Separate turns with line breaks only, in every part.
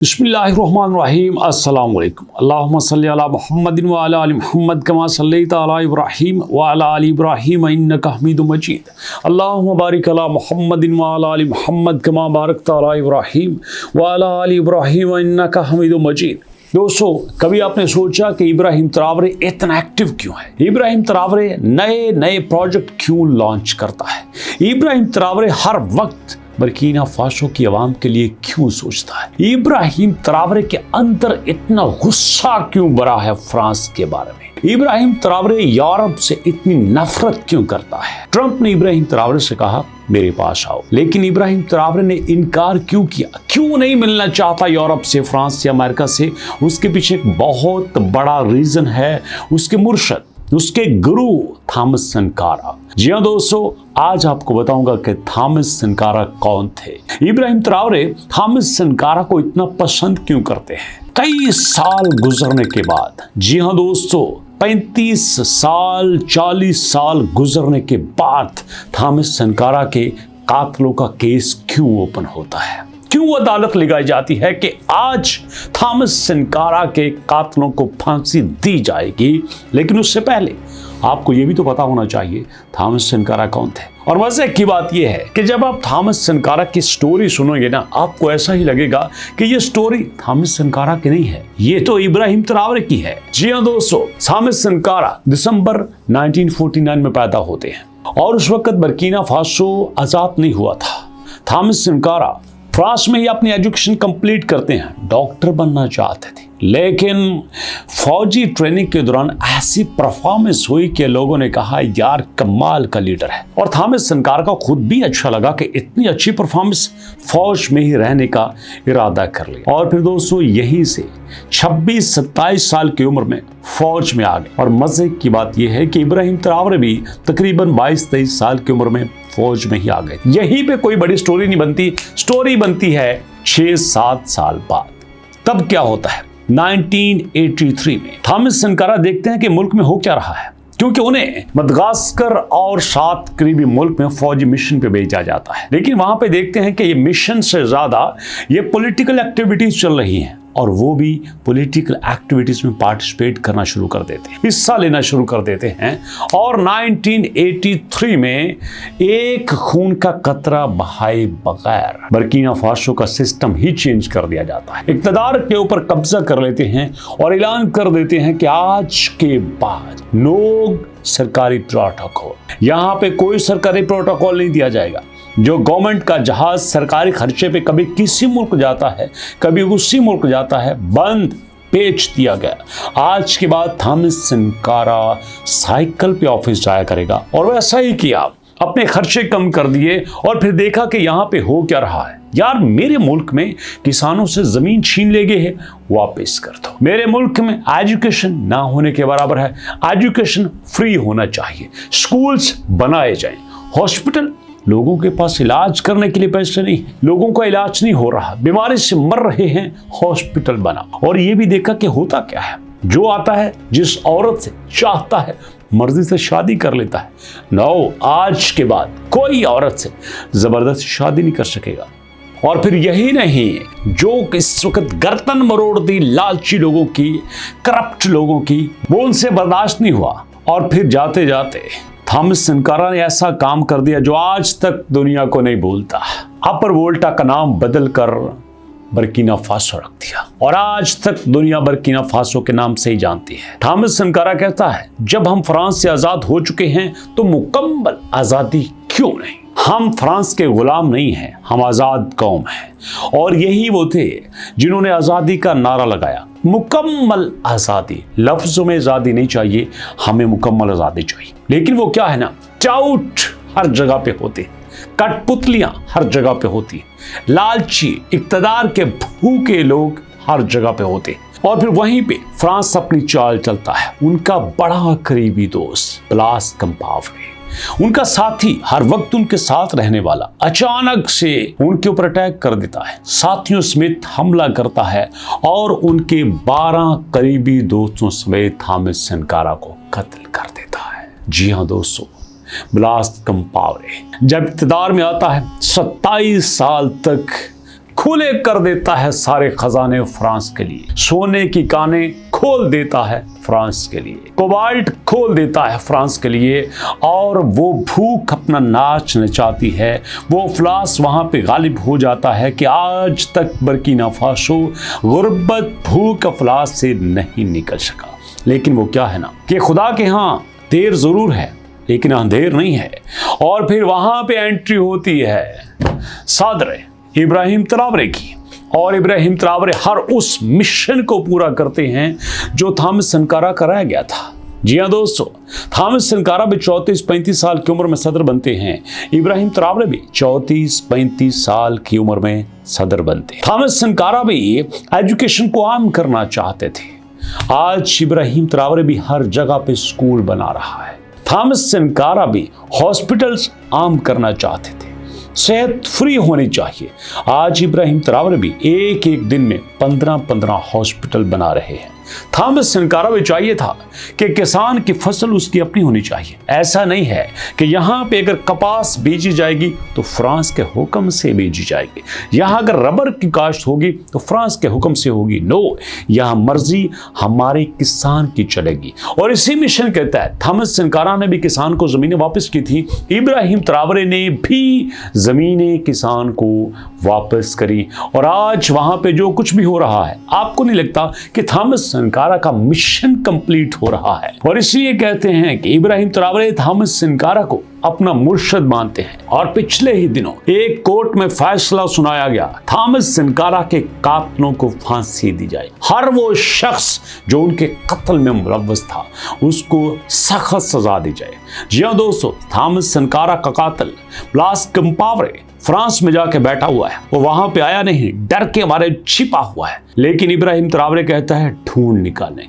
बिस्मिल्लाहिर्रहमानिर्रहीम अस्सलाम वालेकुम अल्लाहुम्मा सल्ली अला मुहम्मदिन व अला आलि मुहम्मद कमा सल्लैता अला इब्राहीम व अला आलि इब्राहीम इन्नका हमीदुम मजीद अल्लाहुम्मा बारिक अला मुहम्मदिन व अला आलि मुहम्मद कमा बारकता अला इब्राहीम व अला आलि इब्राहीम इन्नका हमीदुम मजीद। दोस्तों, कभी आपने सोचा कि इब्राहिम ट्रावरे इतना एक्टिव क्यों है? इब्राहिम ट्रावरे नए नए प्रोजेक्ट क्यों लॉन्च करता है? इब्राहिम ट्रावरे हर वक्त बर्किना फासो की आवाम के लिए क्यों सोचता है? इब्राहिम ट्रावरे के अंदर इतना गुस्सा क्यों भरा है फ्रांस के बारे में? इब्राहिम ट्रावरे यूरोप से इतनी नफरत क्यों करता है? ट्रंप ने इब्राहिम ट्रावरे से कहा मेरे पास आओ, लेकिन इब्राहिम ट्रावरे ने इनकार क्यों किया? क्यों नहीं मिलना चाहता यूरोप से, फ्रांस से, अमेरिका से? उसके पीछे एक बहुत बड़ा रीजन है, उसके मुर्शद, उसके गुरु थॉमस सनकारा। जी हाँ दोस्तों, आज आपको बताऊंगा कि थॉमस सनकारा कौन थे। इब्राहिम ट्रावरे थॉमस सनकारा को इतना पसंद क्यों करते हैं? कई साल गुजरने के बाद, जी हाँ दोस्तों, 35 साल 40 साल गुजरने के बाद थॉमस सनकारा के कातलों का केस क्यों ओपन होता है? क्यों अदालत लगाई जाती है कि आज थॉमस सनकारा के कातलों को फांसी दी जाएगी? लेकिन उससे पहले आपको यह भी तो पता होना चाहिए थॉमस सनकारा कौन थे। और मजे की बात यह है कि जब आप थॉमस सनकारा की स्टोरी सुनोगे ना, आपको ऐसा ही लगेगा कि ये स्टोरी थॉमस सनकारा की नहीं है, ये तो इब्राहिम ट्रावरे की है। जी हाँ दोस्तों, थॉमस सनकारा दिसंबर 1949 में पैदा होते हैं और उस वक्त बर्किना फासो आजाद नहीं हुआ था। थॉमस सनकारा फ्रांस में ही अपनी एजुकेशन कंप्लीट करते हैं, डॉक्टर बनना चाहते थे, लेकिन फौजी ट्रेनिंग के दौरान ऐसी परफॉर्मेंस हुई कि लोगों ने कहा यार कमाल का लीडर है। और थॉमस सनकारा को खुद भी अच्छा लगा कि इतनी अच्छी परफॉर्मेंस, फौज में ही रहने का इरादा कर लिया। और फिर दोस्तों यहीं से 26-27 साल की उम्र में फौज में आ गए। और मजे की बात यह है कि इब्राहिम ट्रावरे भी तकरीबन 22-23 साल की उम्र में फौज में ही आ गए। यहीं पे कोई बड़ी स्टोरी नहीं बनती, स्टोरी बनती है 6-7 साल बाद। तब क्या होता है? 1983 में थॉमस सनकारा देखते हैं कि मुल्क में हो क्या रहा है, क्योंकि उन्हें मदगास्कर और 7 करीबी मुल्क में फौजी मिशन पे भेजा जाता है। लेकिन वहां पे देखते हैं कि ये मिशन से ज्यादा ये पॉलिटिकल एक्टिविटीज चल रही हैं और वो भी पॉलिटिकल एक्टिविटीज में पार्टिसिपेट करना शुरू कर देते हैं, हिस्सा लेना शुरू कर देते हैं। और 1983 में एक खून का कतरा बहाए बगैर बर्किना फासो का सिस्टम ही चेंज कर दिया जाता है। इक़्तिदार के ऊपर कब्जा कर लेते हैं और ऐलान कर देते हैं कि आज के बाद लोग सरकारी प्रोटोकॉल, यहाँ पे कोई सरकारी प्रोटोकॉल नहीं दिया जाएगा। जो गवर्नमेंट का जहाज सरकारी खर्चे पे कभी किसी मुल्क जाता है, कभी उसी मुल्क जाता है, बंद, बेच दिया गया। आज के बाद थॉमस सनकारा साइकिल पे ऑफिस जाया करेगा और वैसा ही किया, अपने खर्चे कम कर दिए और फिर देखा कि यहाँ पे हो क्या रहा है। यार मेरे मुल्क में किसानों से जमीन छीन ले गए हैं, वापस कर दो। मेरे मुल्क में एजुकेशन ना होने के बराबर है, एजुकेशन फ्री होना चाहिए, स्कूल्स बनाए जाएं, हॉस्पिटल, लोगों के पास इलाज करने के लिए पैसे नहीं, लोगों का इलाज नहीं हो रहा, बीमारी से मर रहे हैं, हॉस्पिटल बना। और ये भी देखा कि होता क्या है, जो आता है जिस औरत से चाहता है मर्जी से शादी कर लेता है। नो, आज के बाद कोई औरत से जबरदस्ती शादी नहीं कर सकेगा। और फिर यही नहीं, जो इस वक्त गर्दन मरोड़ दी लालची लोगों की, करप्ट लोगों की, वो उनसे बर्दाश्त नहीं हुआ। और फिर जाते जाते थॉमस सनकारा ने ऐसा काम कर दिया जो आज तक दुनिया को नहीं भूलता। अपर वोल्टा का नाम बदलकर बर्किना फासो रख दिया और आज तक दुनिया बर्किना फासो के नाम से ही जानती है। थॉमस सनकारा कहता है जब हम फ्रांस से आजाद हो चुके हैं तो मुकम्मल आजादी क्यों नहीं? हम फ्रांस के गुलाम नहीं हैं, हम आजाद कौम हैं। और यही वो थे जिन्होंने आजादी का नारा लगाया, मुकम्मल आजादी। लफ्जों में आजादी नहीं चाहिए, हमें मुकम्मल आजादी चाहिए। लेकिन वो क्या है ना, टाउट हर जगह पे होते, कठपुतलियां हर जगह पे होती, लालची इक़्तिदार के भूखे लोग हर जगह पे होते। और फिर वहीं पे फ्रांस अपनी चाल चलता है। उनका बड़ा करीबी दोस्त ब्लास कंपावरे, उनका साथी, हर वक्त उनके साथ रहने वाला, अचानक से उनके ऊपर अटैक कर देता है, साथियों समेत हमला करता है और उनके 12 करीबी दोस्तों समेत थॉमस सनकारा को कत्ल कर देता है। जी हाँ दोस्तों, ब्लास कंपावरे जब इक़्तिदार में आता है 27 साल तक खुले कर देता है सारे खजाने फ्रांस के लिए, सोने की कानें खोल देता है फ्रांस के लिए, कोबाल्ट खोल देता है फ्रांस के लिए, और वो भूख अपना नाच नचाती है। वो अफलास वहां पे गालिब हो जाता है कि आज तक बर्किना फासो गुर्बत भूख अफलास से नहीं निकल सका। लेकिन वो क्या है ना कि खुदा के यहाँ देर जरूर है लेकिन अंधेर नहीं है। और फिर वहां पे एंट्री होती है सदर इब्राहिम ट्रावरे की, और इब्राहिम ट्रावरे हर उस मिशन को पूरा करते हैं जो थॉमस सनकारा कराया गया था। जी हाँ दोस्तों, थॉमस सनकारा भी 34-35 साल की उम्र में सदर बनते हैं। इब्राहिम ट्रावरे भी 34-35 साल की उम्र में सदर बनते हैं। थॉमस सनकारा भी एजुकेशन को आम करना चाहते थे। आज इब्राहिम ट्रावरे भी हर जगह पे स्कूल बना रहा है। थॉमस सनकारा भी हॉस्पिटल्स आम करना चाहते थे, सेहत फ्री होनी चाहिए। आज इब्राहिम ट्रावरे भी एक एक दिन में 15-15 हॉस्पिटल बना रहे हैं। थॉमस सनकारा भी चाहिए था कि किसान की फसल उसकी अपनी होनी चाहिए। ऐसा नहीं है कि यहाँ पे अगर कपास बीजी जाएगी तो फ्रांस के हुक्म से बीजी जाएगी, यहाँ अगर रबर की काश्त होगी तो फ्रांस के हुक्म से होगी। नो, यहाँ मर्जी हमारे किसान की चलेगी। और इसी मिशन के तहत थॉमस सनकारा ने भी किसान को जमीनें वापस की थी, इब्राहिम ट्रावरे ने भी जमीनें किसान को वापस करी। और आज वहां पे जो कुछ भी हो रहा है, आपको नहीं लगता कि थॉमस सनकारा का मिशन कंप्लीट हो रहा है? और इसलिए कहते हैं कि इब्राहिम ट्रावरे थॉमस सनकारा को अपना मुर्शद मानते हैं। और पिछले ही दिनों एक कोर्ट में फैसला सुनाया गया, थॉमस सनकारा के कातलों को फांसी दी जाए। हर वो शख्स जो उनके कत्ल में मुलव्वस था उसको सख्त सजा दी जाए। जी हाँ दोस्तों, थॉमस सनकारा का कातिल ब्लास कंपावरे फ्रांस में जाके बैठा हुआ है। वो वहां पे आया नहीं, डर के मारे छिपा हुआ है। लेकिन इब्राहिम ट्रावरे कहता है ढूंढ निकालें,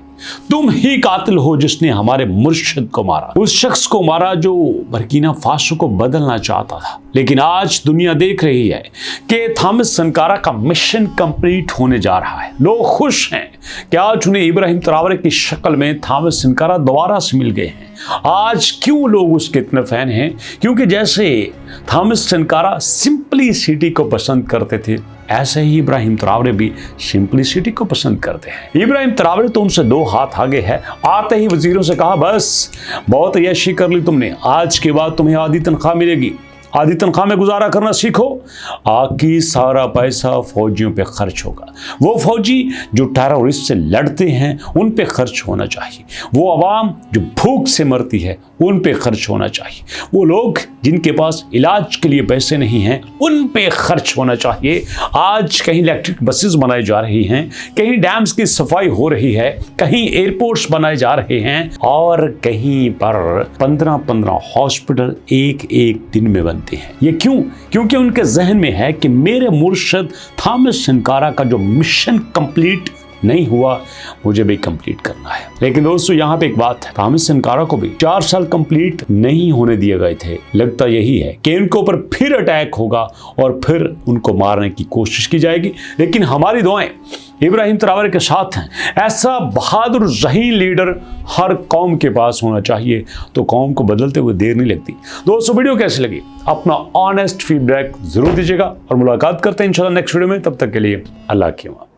तुम ही कातिल हो जिसने हमारे मुर्शिद को मारा, उस शख्स को मारा जो बर्किना फासो को बदलना चाहता था। लेकिन आज दुनिया देख रही है कि थॉमस सनकारा का मिशन कंप्लीट होने जा रहा है। लोग खुश हैं कि आज उन्हें इब्राहिम ट्रावरे की शक्ल में थॉमस सनकारा दोबारा से मिल गए हैं। आज क्यों लोग उसके इतने फैन हैं? क्योंकि जैसे थॉमस सनकारा सिंपलिसिटी को पसंद करते थे, ऐसे ही इब्राहिम ट्रावरे भी सिंपलिसिटी को पसंद करते हैं। इब्राहिम ट्रावरे तो उनसे 2 हाथ आगे है। आते ही वजीरों से कहा, बस बहुत अय्याशी कर ली तुमने, आज के बाद तुम्हें आधी तनख्वाह मिलेगी, आधी तनख्वाह में गुजारा करना सीखो। आकी सारा पैसा फौजियों पे खर्च होगा। वो फौजी जो टेररिस्ट से लड़ते हैं उन पे खर्च होना चाहिए। वो आवाम जो भूख से मरती है उन पे खर्च होना चाहिए। वो लोग जिनके पास इलाज के लिए पैसे नहीं हैं उन पे खर्च होना चाहिए। आज कहीं इलेक्ट्रिक बसेस बनाई जा रही हैं, कहीं डैम्स की सफाई हो रही है, कहीं एयरपोर्ट्स बनाए जा रहे हैं, और कहीं पर 15-15 हॉस्पिटल एक एक दिन में बनते हैं। ये क्यों? क्योंकि उनके जहन में है कि मेरे मुर्शिद थॉमस सनकारा का जो मिशन कंप्लीट नहीं हुआ, मुझे भी कंप्लीट करना है। लेकिन दोस्तों यहाँ पे एक बात है, थॉमस सनकारा को भी 4 साल कंप्लीट नहीं होने दिए गए थे। लगता यही है कि इनके ऊपर फिर अटैक होगा और फिर उनको मारने की कोशिश की जाएगी। लेकिन हमारी दुआएं इब्राहिम ट्रावरे के साथ हैं। ऐसा बहादुर ज़हीन लीडर हर कौम के पास होना चाहिए, तो कौम को बदलते हुए देर नहीं लगती। दोस्तों वीडियो कैसी लगी अपना ऑनेस्ट फीडबैक जरूर दीजिएगा और मुलाकात करते हैं इंशाल्लाह नेक्स्ट वीडियो में। तब तक के लिए अल्लाह की अमान।